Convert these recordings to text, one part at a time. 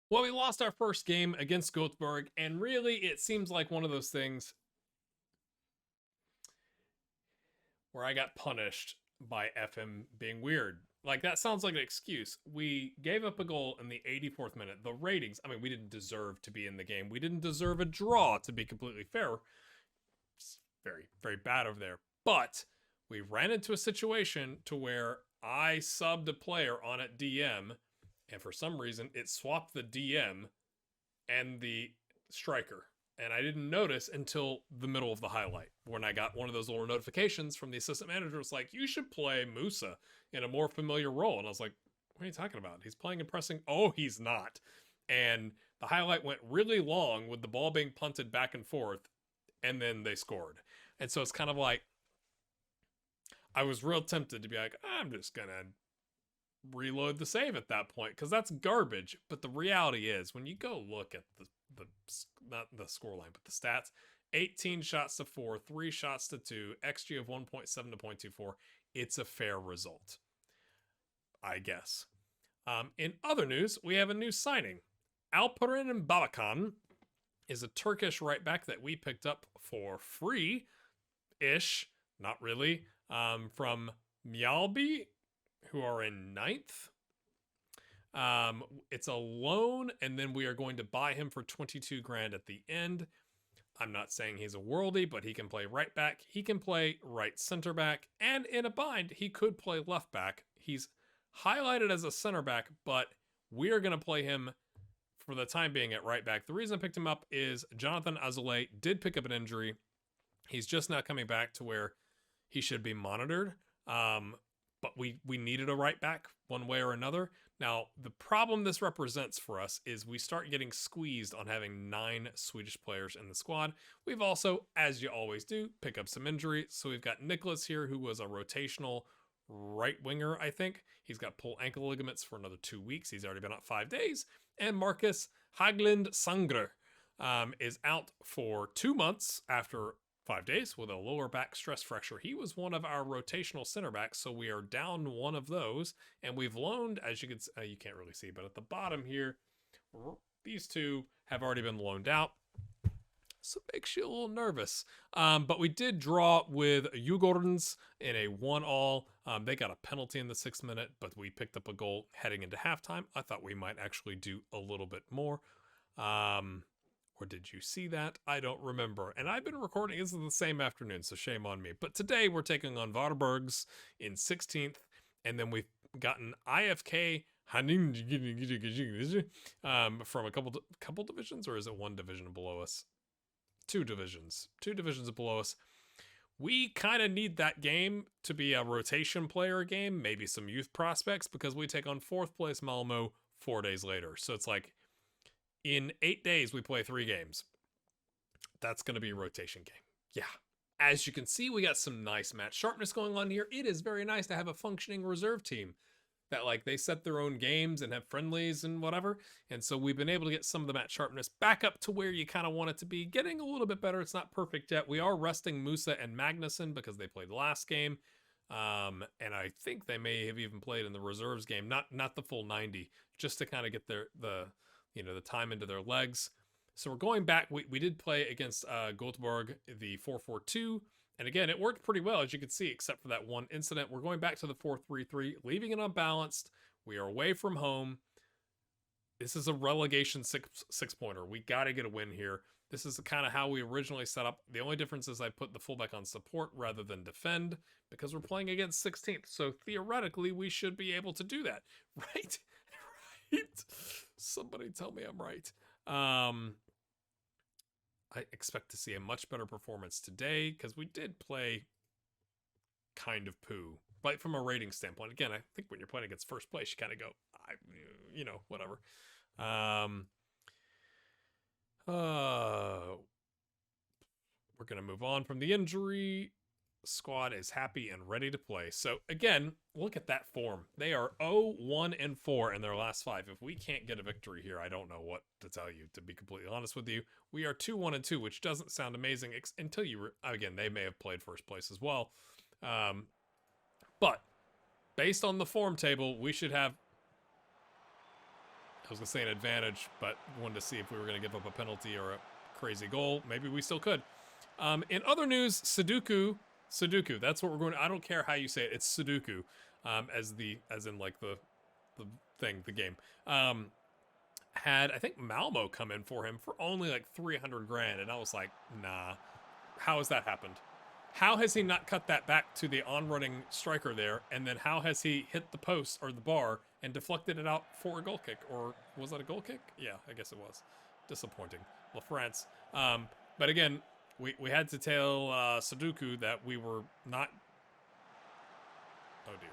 Well, we lost our first game against Göteborg, and really it seems like one of those things where I got punished by FM being weird. Like, that sounds like an excuse. We gave up a goal in the 84th minute. The ratings, I mean, we didn't deserve to be in the game. We didn't deserve a draw, to be completely fair. It's very, very bad over there. But we ran into a situation to where I subbed a player on at DM, and for some reason, it swapped the DM and the striker. And I didn't notice until the middle of the highlight when I got one of those little notifications from the assistant manager. It was like, you should play Musa in a more familiar role. And I was like, what are you talking about? He's playing and pressing. Oh, he's not. And the highlight went really long with the ball being punted back and forth. And then they scored. And so it's kind of like, I was real tempted to be like, I'm just going to reload the save at that point because that's garbage. But the reality is, when you go look at the not the scoreline but the stats, 18 shots to 4, 3 shots to 2, xG of 1.7 to 0.24, it's a fair result, I guess. In other news, we have a new signing. Alperen Babakan is a Turkish right back that we picked up for free ish, not really, from Mjällby, who are in 9th. It's a loan, and then we are going to buy him for 22 grand at the end. I'm not saying he's a worldie, but he can play right back. He can play right center back, and in a bind, he could play left back. He's highlighted as a center back, but we are going to play him for the time being at right back. The reason I picked him up is Jonathan Azulay did pick up an injury. He's just not coming back to where he should be monitored. But we needed a right back one way or another. Now, the problem this represents for us is we start getting squeezed on having 9 Swedish players in the squad. We've also, as you always do, pick up some injury. So we've got Nicholas here, who was a rotational right winger, I think. He's got pulled ankle ligaments for another 2 weeks. He's already been out 5 days. And Marcus Haglind Sangre is out for 2 months after 5 days with a lower back stress fracture. He was one of our rotational center backs, so we are down one of those, and we've loaned, as you can you can't really see, but at the bottom here, these 2 have already been loaned out, so it makes you a little nervous. But we did draw with Djurgårdens in a 1-1. They got a penalty in the 6th minute, but we picked up a goal heading into halftime. I thought we might actually do a little bit more. Or did you see that? I don't remember. And I've been recording this the same afternoon, so shame on me. But today we're taking on Varbergs in 16th, and then we've gotten IFK from a couple divisions, or is it 1 division below us? 2 divisions. 2 divisions below us. We kind of need that game to be a rotation player game, maybe some youth prospects, because we take on 4th place Malmo 4 days later. So it's like, in 8 days, we play 3 games. That's going to be a rotation game. Yeah. As you can see, we got some nice match sharpness going on here. It is very nice to have a functioning reserve team that, like, they set their own games and have friendlies and whatever. And so we've been able to get some of the match sharpness back up to where you kind of want it to be. Getting a little bit better. It's not perfect yet. We are resting Musa and Magnusson because they played last game. And I think they may have even played in the reserves game. Not the full 90, just to kind of get the time into their legs. So we're going back. We did play against Göteborg, the 4-4-2. And again, it worked pretty well, as you can see, except for that one incident. We're going back to the 4-3-3, leaving it unbalanced. We are away from home. This is a relegation six-pointer. We got to get a win here. This is kind of how we originally set up. The only difference is I put the fullback on support rather than defend because we're playing against 16th. So theoretically, we should be able to do that, right? Right? Somebody tell me I'm right. I expect to see a much better performance today because we did play kind of poo. But from a rating standpoint, again, I think when you're playing against first place, you kind of go, whatever. We're going to move on from the injury. Squad is happy and ready to play. So again, look at that form. They are 0-1-4 in their last 5. If we can't get a victory here, I don't know what to tell you, to be completely honest with you. We are 2-1-2, which doesn't sound amazing until again, they may have played first place as well. But based on the form table, we should have I was going to say an advantage, but wanted to see if we were going to give up a penalty or a crazy goal. Maybe we still could. In other news, Sudoku, that's what we're going to, I don't care how you say it, it's Sudoku, as in like the thing, the game. Had, I think, Malmo come in for him for only like 300 grand, and I was like, nah, how has that happened? How has he not cut that back to the on-running striker there, and then how has he hit the post or the bar and deflected it out for a goal kick? Or was that a goal kick? Yeah, I guess it was. Disappointing. La France. But again, we had to tell Sudoku that we were not... Oh, dear.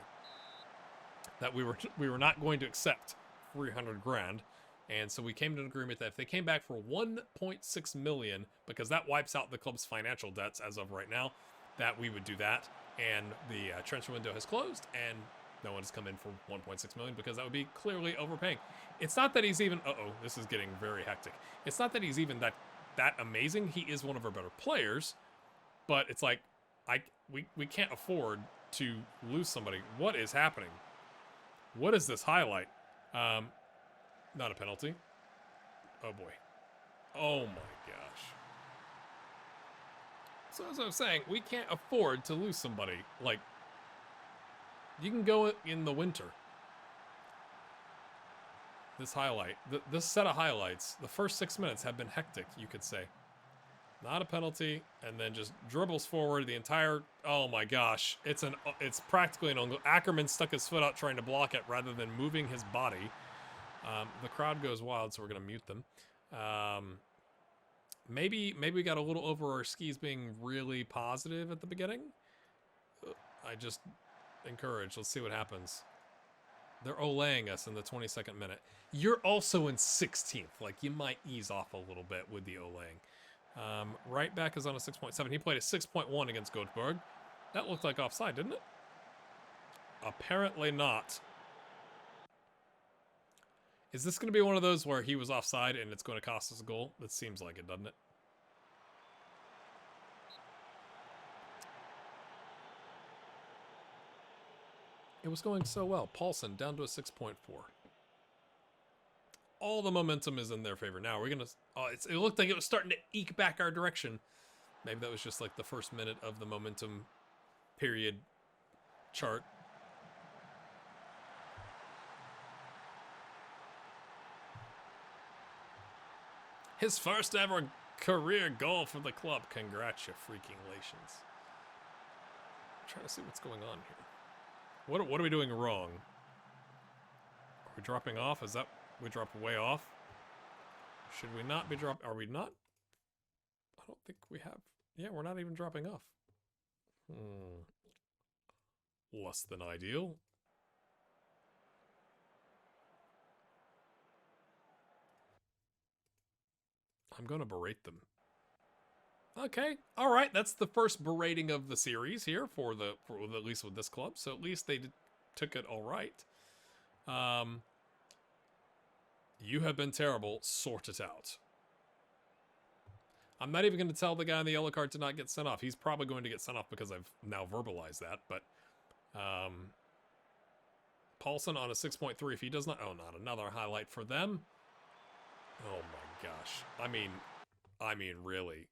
That we were not going to accept 300 grand. And so we came to an agreement that if they came back for 1.6 million, because that wipes out the club's financial debts as of right now, that we would do that. And the transfer window has closed, and no one has come in for 1.6 million because that would be clearly overpaying. It's not that he's even... Uh-oh, this is getting very hectic. It's not that he's even that amazing. He is one of our better players, but it's like we can't afford to lose somebody. What is happening? What is this highlight? Not a penalty. Oh boy. Oh my gosh. So as I was saying, we can't afford to lose somebody. Like, you can go in the winter. This highlight, this set of highlights, the first 6 minutes have been hectic, you could say. Not a penalty, and then just dribbles forward the entire... Oh my gosh. It's practically an own goal. Ackerman stuck his foot out trying to block it rather than moving his body. The crowd goes wild, so we're going to mute them. Maybe we got a little over our skis being really positive at the beginning. I just encourage. Let's see what happens. They're olaying us in the 22nd minute. You're also in 16th. Like, you might ease off a little bit with the olaying. Right back is on a 6.7. He played a 6.1 against Göteborg. That looked like offside, didn't it? Apparently not. Is this going to be one of those where he was offside and it's going to cost us a goal? That seems like it, doesn't it? It was going so well. Paulson down to a 6.4. All the momentum is in their favor. Now we're going to... Oh, it looked like it was starting to eke back our direction. Maybe that was just like the first minute of the momentum period chart. His first ever career goal for the club. Congratulations. I'm trying to see what's going on here. What are we doing wrong? Are we dropping off? Is that... We dropped way off? Should we not be dropping... Are we not? I don't think we have... Yeah, we're not even dropping off. Less than ideal. I'm going to berate them. Okay, all right. That's the first berating of the series here for at least with this club. So at least they took it all right. You have been terrible. Sort it out. I'm not even going to tell the guy on the yellow card to not get sent off. He's probably going to get sent off because I've now verbalized that. But Paulson on a 6.3. If he does not... Oh, not another highlight for them. Oh my gosh. I mean, really.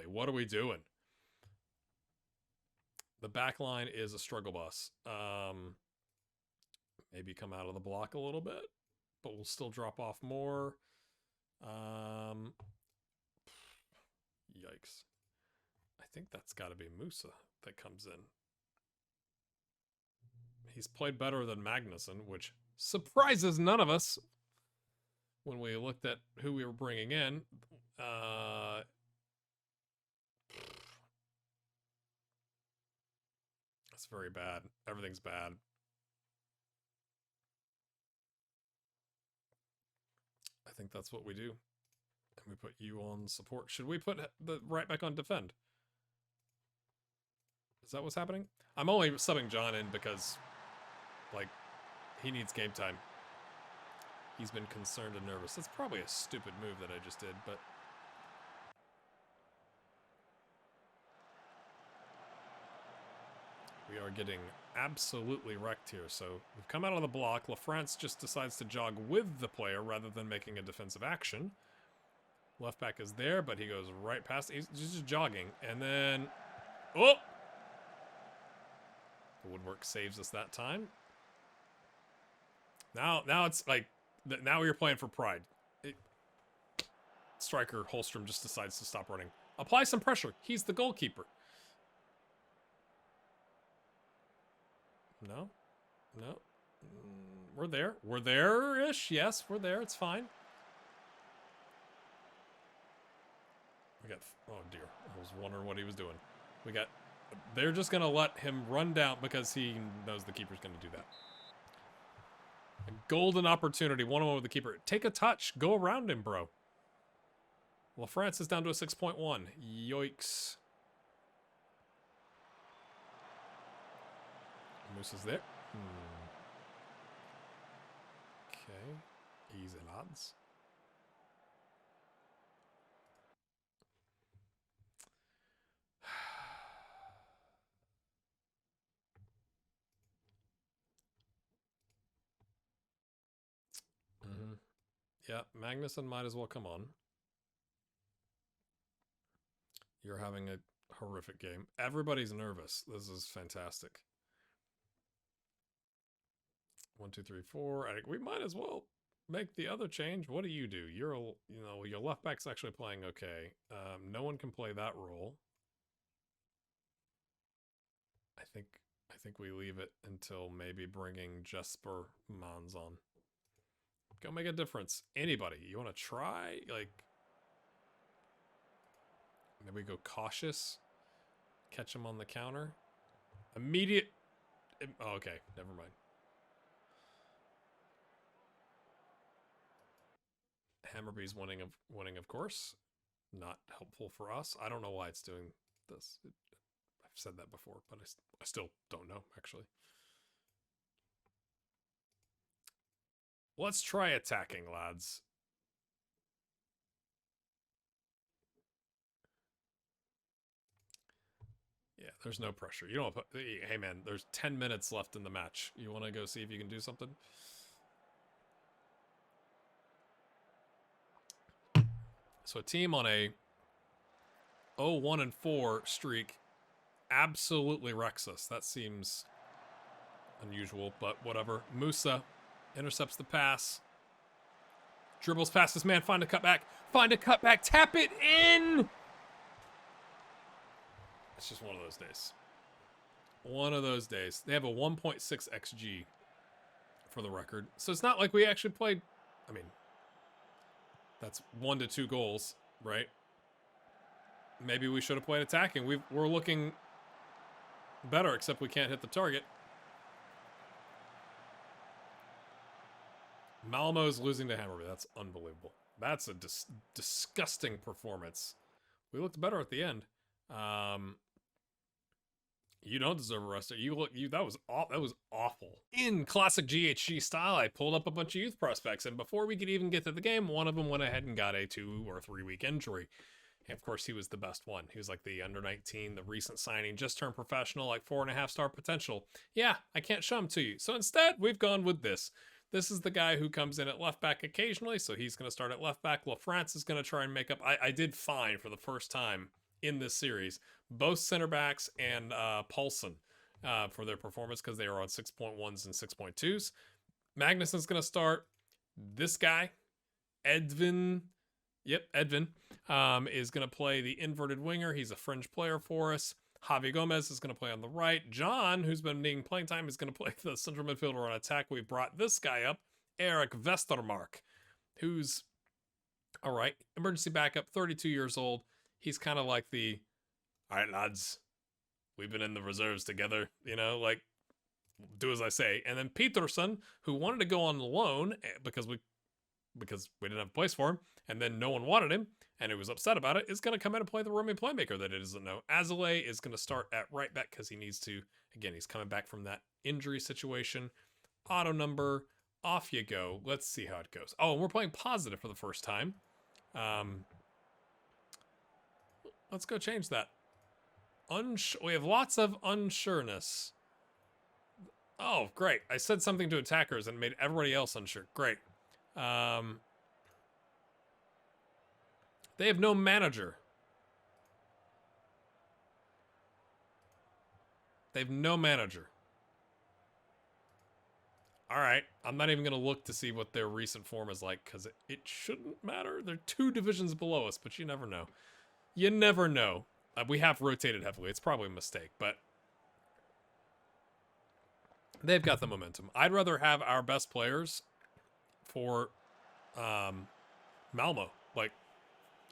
What are we doing? The back line is a struggle bus. Maybe come out of the block a little bit, but we'll still drop off more. Yikes. I think that's got to be Musa that comes in. He's played better than Magnuson, which surprises none of us when we looked at who we were bringing in. That's very bad. Everything's bad. I think that's what we do. And we put you on support. Should we put the right back on defend? Is that what's happening? I'm only subbing John in because, like, he needs game time. He's been concerned and nervous. That's probably a stupid move that I just did, but... We are getting absolutely wrecked here. So we've come out of the block. LaFrance just decides to jog with the player rather than making a defensive action. Left back is there, but he goes right past. He's just jogging. And then... Oh! The woodwork saves us that time. Now it's like... Now you're playing for pride. Striker Holstrom just decides to stop running. Apply some pressure. He's the goalkeeper. No. No. We're there. We're there-ish. Yes, we're there. It's fine. We got... Oh, dear. I was wondering what he was doing. We got... They're just going to let him run down because he knows the keeper's going to do that. A golden opportunity. One-on-one with the keeper. Take a touch. Go around him, bro. LaFrance is down to a 6.1. Yoicks. Moose is there. Okay. Easy, lads. Yeah, Magnuson might as well come on. You're having a horrific game. Everybody's nervous. This is fantastic. 1, 2, 3, 4. I think we might as well make the other change. What do? You're, your left back's actually playing okay. No one can play that role. I think we leave it until maybe bringing Jesper Mons on. Go make a difference. Anybody. You want to try? Like, maybe go cautious. Catch him on the counter. Immediate. Oh, okay. Never mind. Hammerby's winning, of course. Not helpful for us. I don't know why it's doing this. I've said that before, but I still don't know, actually. Let's try attacking, lads. Yeah, there's no pressure. You don't. Hey, man, there's 10 minutes left in the match. You want to go see if you can do something? So a team on a 0-1-4 streak absolutely wrecks us. That seems unusual, but whatever. Musa intercepts the pass. Dribbles past this man. Find a cutback. Find a cutback. Tap it in! It's just one of those days. One of those days. They have a 1.6 XG for the record. So it's not like we actually played... I mean, that's 1 to 2 goals, right? Maybe we should have played attacking. We're looking better, except we can't hit the target. Malmo's losing to Hammerby. That's unbelievable. That's a disgusting performance. We looked better at the end. You don't deserve a rest. That was awful. In classic GHG style, I pulled up a bunch of youth prospects, and before we could even get to the game, one of them went ahead and got a 2 or 3 week injury. And of course, he was the best one. He was like the under 19, the recent signing, just turned professional, like 4.5-star potential. Yeah, I can't show him to you. So instead, we've gone with this. This is the guy who comes in at left back occasionally, so he's going to start at left back. LaFrance is going to try and make up. I did fine for the first time in this series. Both center backs and Paulson for their performance because they are on 6.1s and 6.2s. Magnuson's going to start. This guy, Edvin, is going to play the inverted winger. He's a fringe player for us. Javi Gomez is going to play on the right. John, who's been needing playing time, is going to play the central midfielder on attack. We brought this guy up, Eric Vestermark, who's, all right, emergency backup, 32 years old. He's kind of like the, all right, lads, we've been in the reserves together, like, do as I say. And then Peterson, who wanted to go on loan because we didn't have a place for him, and then no one wanted him, and he was upset about it, is going to come in and play the roaming playmaker that he doesn't know. Azalea is going to start at right back because he needs to. Again, he's coming back from that injury situation. Auto number, off you go. Let's see how it goes. Oh, and we're playing positive for the first time. Let's go change that. We have lots of unsureness. Oh, great. I said something to attackers and made everybody else unsure. Great. They have no manager. They have no manager. All right. I'm not even going to look to see what their recent form is like because it shouldn't matter. They're 2 divisions below us, but you never know. You never know. We have rotated heavily. It's probably a mistake, but they've got the momentum. I'd rather have our best players for Malmo. Like,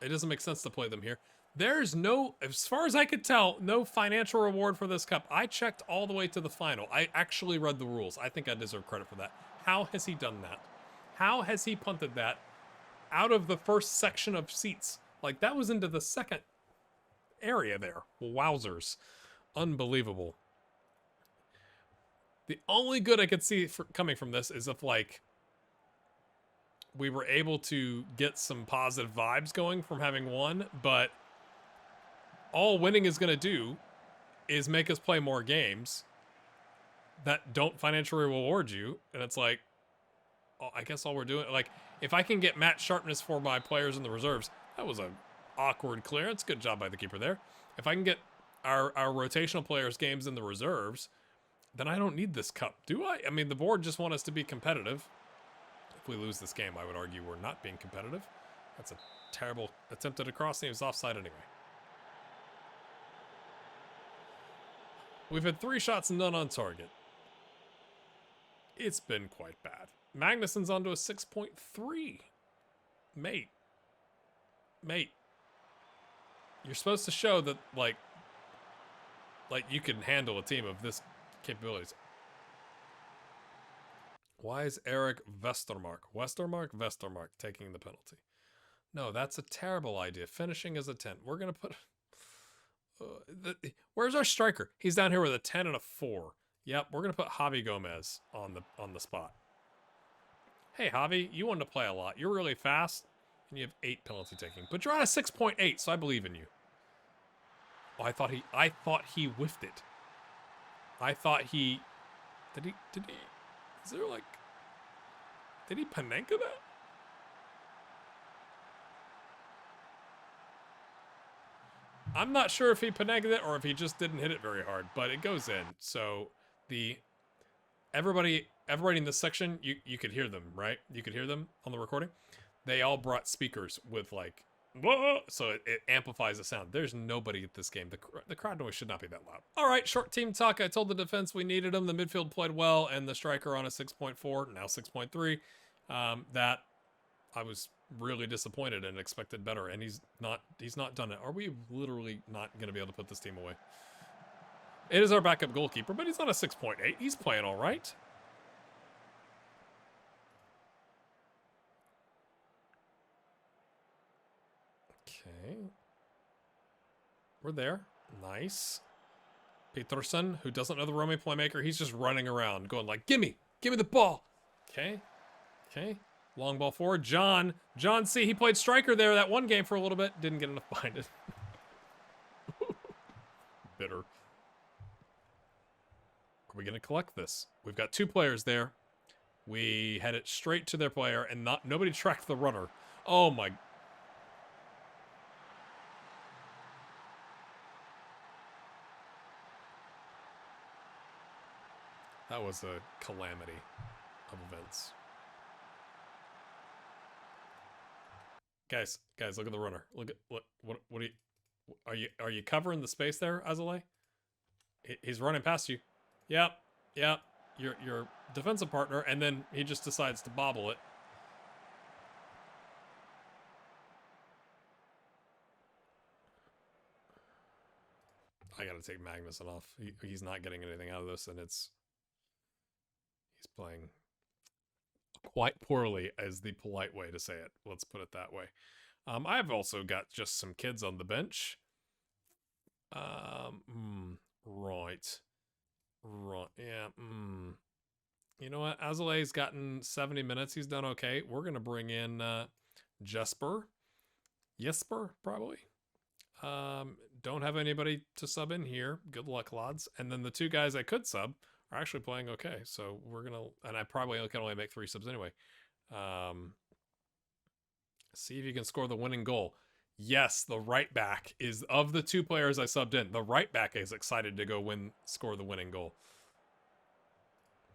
it doesn't make sense to play them here. There's no, as far as I could tell, no financial reward for this cup. I checked all the way to the final. I actually read the rules. I think I deserve credit for that. How has he done that? How has he punted that out of the first section of seats? Like, that was into the second area there. Wowzers. Unbelievable. The only good I could see coming from this is if, like, we were able to get some positive vibes going from having won, but all winning is going to do is make us play more games that don't financially reward you. And it's like, oh, I guess all we're doing, like, if I can get match sharpness for my players in the reserves, that was an awkward clearance. Good job by the keeper there. If I can get our rotational players games in the reserves, then I don't need this cup, do I? I mean, the board just want us to be competitive. If we lose this game, I would argue we're not being competitive. That's a terrible attempt at a cross, and he was offside anyway. We've had 3 shots and none on target. It's been quite bad. Magnuson's onto a 6.3. Mate. You're supposed to show that, like you can handle a team of this capabilities. Why is Eric Westermark taking the penalty? No, that's a terrible idea. Finishing as a 10. We're going to put... where's our striker? He's down here with a 10 and a 4. Yep, we're going to put Javi Gomez on the spot. Hey, Javi, you wanted to play a lot. You're really fast, and you have 8 penalty taking. But you're on a 6.8, so I believe in you. Oh, I thought he whiffed it. I thought he... Did he... Is there like... Did he Panenka that? I'm not sure if he Panenka it or if he just didn't hit it very hard, but it goes in. So everybody in this section, you could hear them, right? You could hear them on the recording. They all brought speakers with like, whoa, so it amplifies the sound. There's nobody at this game. The crowd noise should not be that loud. All right, short team talk. I told the defense we needed them. The midfield played well, and the striker on a 6.4, now 6.3. That I was really disappointed and expected better, and he's not done it. Are we literally not going to be able to put this team away? It is our backup goalkeeper, but he's on a 6.8. He's playing all right. Okay. We're there. Nice. Peterson, who doesn't know the roaming playmaker, he's just running around going like, gimme the ball. Okay. Long ball forward. John C. He played striker there that one game for a little bit. Didn't get enough behind it. Bitter. Are we going to collect this? We've got 2 players there. We had it straight to their player and nobody tracked the runner. Oh my. That was a calamity of events. Guys, look at the runner. Look at what are you covering the space there, Azalea? He's running past you. Yep. Your defensive partner, and then he just decides to bobble it. I gotta take Magnuson off. He's not getting anything out of this, and he's playing quite poorly, as the polite way to say it. Let's put it that way. I've also got just some kids on the bench. Right. Yeah. You know what? Azale's gotten 70 minutes. He's done okay. We're gonna bring in Jesper, probably. Don't have anybody to sub in here. Good luck, lads. And then the 2 guys I could sub are actually playing okay. So we're going to, and I probably can only make 3 subs anyway. See if you can score the winning goal. Yes, the right back is, of the 2 players I subbed in, the right back is excited to go score the winning goal.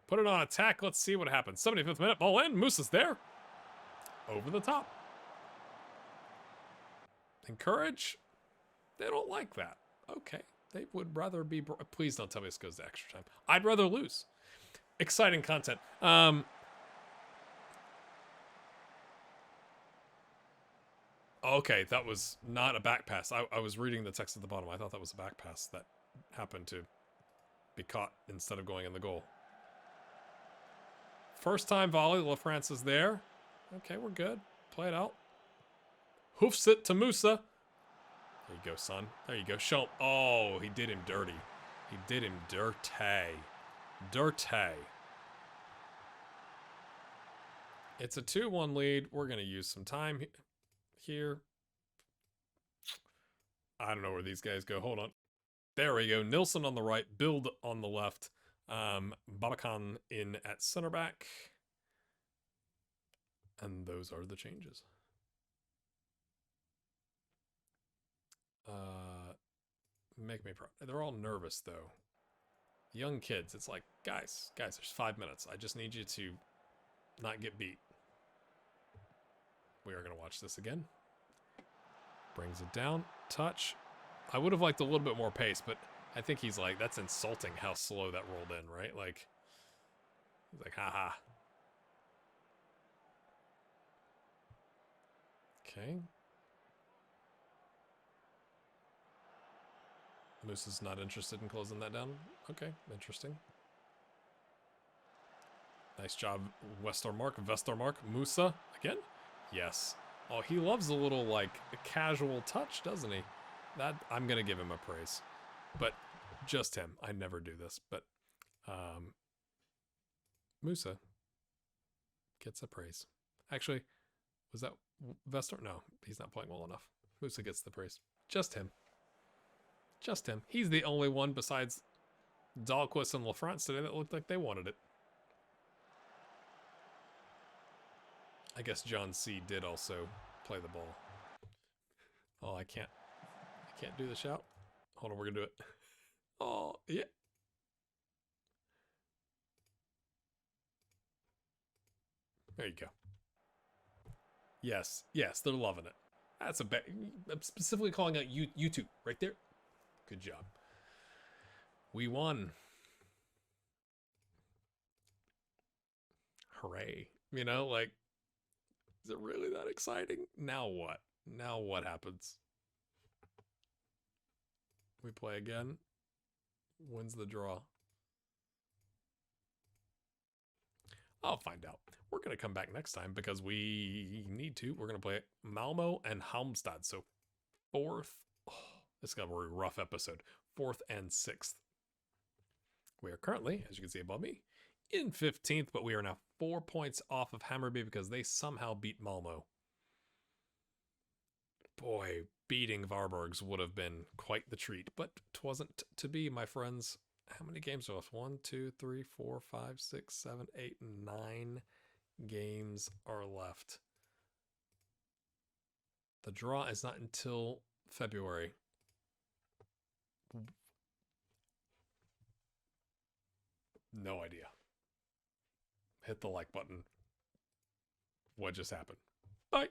Put it on attack. Let's see what happens. 75th minute, ball in. Moose is there. Over the top. Encourage. They don't like that. Okay. They would rather be... Please don't tell me this goes to extra time. I'd rather lose. Exciting content. Okay, that was not a back pass. I was reading the text at the bottom. I thought that was a back pass that happened to be caught instead of going in the goal. First time volley. LaFrance is there. Okay, we're good. Play it out. Hoofs it to Musa. There you go, son. There you go. Show him. Oh, he did him dirty. He did him dirty. Dirty. It's a 2-1 lead. We're going to use some time here. I don't know where these guys go. Hold on. There we go. Nilsson on the right. Build on the left. Babakan in at center back. And those are the changes. Make me proud. They're all nervous, though. Young kids. It's like, guys, there's 5 minutes. I just need you to not get beat. We are going to watch this again. Brings it down. Touch. I would have liked a little bit more pace, but I think he's like, that's insulting how slow that rolled in, right? Like, he's like, haha. Okay. Moose is not interested in closing that down. Okay, interesting. Nice job, Vestermark. Musa, again? Yes. Oh, he loves a little, like, casual touch, doesn't he? That, I'm going to give him a praise. But just him. I never do this, but Musa gets a praise. Actually, was that Vestor? No, he's not playing well enough. Musa gets the praise. Just him. Just him. He's the only one besides Dahlquist and LaFrance today that looked like they wanted it. I guess John C. did also play the ball. Oh, I can't do the shout. Hold on, we're gonna do it. Oh, yeah. There you go. Yes, they're loving it. That's a I'm specifically calling out YouTube right there. Good job. We won. Hooray. You know, like, is it really that exciting? Now what? Now what happens? We play again. Wins the draw. I'll find out. We're going to come back next time because we need to. We're going to play Malmo and Halmstad. So 4th. Oh, this is going to be a rough episode. 4th and 6th. We are currently, as you can see above me, in 15th, but we are now 4 points off of Hammarby because they somehow beat Malmo. Boy, beating Varbergs would have been quite the treat, but 'twasn't to be, my friends. How many games are left? 1, 2, 3, 4, 5, 6, 7, 8, 9 games are left. The draw is not until February. No idea. Hit the like button. What just happened? Bye.